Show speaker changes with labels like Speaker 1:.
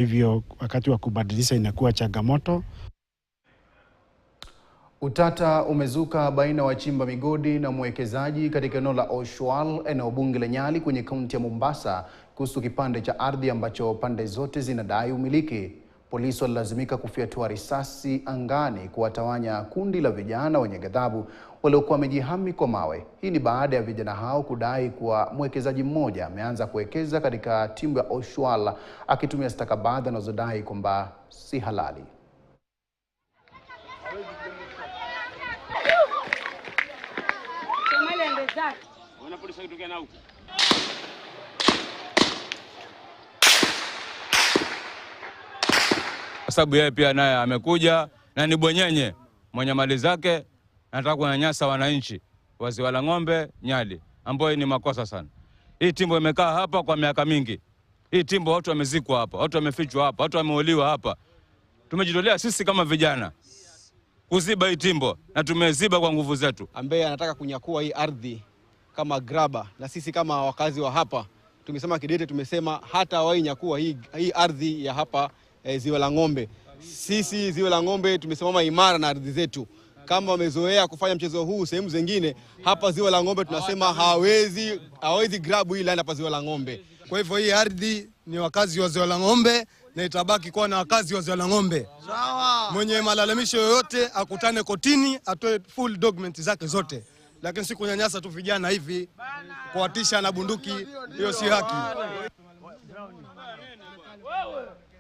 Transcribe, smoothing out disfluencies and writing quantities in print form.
Speaker 1: hivyo wakati wa kubadilisha inakuwa changamoto.
Speaker 2: Utata umezuka baina wachimba migodi na mwekezaji katika eneo la Oshwal, eneo bunge la Nyali kwenye kaunti ya Mombasa, kuhusu kipande cha ardhi ambacho pande zote zinadai umiliki. Polisi walilazimika kufyatua risasi angani kuwatawanya kundi la vijana wenye ghadhabu waliokuwa wamejihami kwa mawe. Hii ni baada ya vijana hao kudai kuwa mwekezaji mmoja ameanza kuwekeza katika timbo ya Oshwal akitumia stakabadhi anazodai kwamba si halali.
Speaker 3: Kwa sababu yeye pia naye amekuja na ni bwenyenye mwenye mali zake, anataka kunyanyasa wananchi wa Ziwa la Ng'ombe Nyali, ambayo ni makosa sana. Hii timbo imekaa hapa kwa miaka mingi. Hii timbo watu wamezikwa hapa, watu wamefichwa hapa, watu wameuliwa hapa. Tumejitolea sisi kama vijana kuziba hii timbo na tumeziba kwa nguvu zetu.
Speaker 4: Ambaye anataka kunyakua hii ardhi kama graba, na sisi kama wakazi wa hapa tumesema kidete, tumesema hata wainyakua hii ardhi ya hapa Ziwa la Ng'ombe. Sisi Ziwa la Ng'ombe tumesimama imara na ardhi zetu. Kama wamezoea kufanya mchezo huu sehemu zingine, hapa Ziwa la Ng'ombe tunasema hawezi grab hii land hapa Ziwa la Ng'ombe.
Speaker 5: Kwa hivyo hii ardhi ni wakazi wa Ziwa la Ng'ombe na itabaki kuwa na wakazi wa Ziwa la Ng'ombe. Sawa. Mwenye malalamisho yoyote akutane kotini, atoe full document zake zote. Lakini si kunyanyasa tu vijana hivi, kuwatisha na bunduki, hiyo si haki.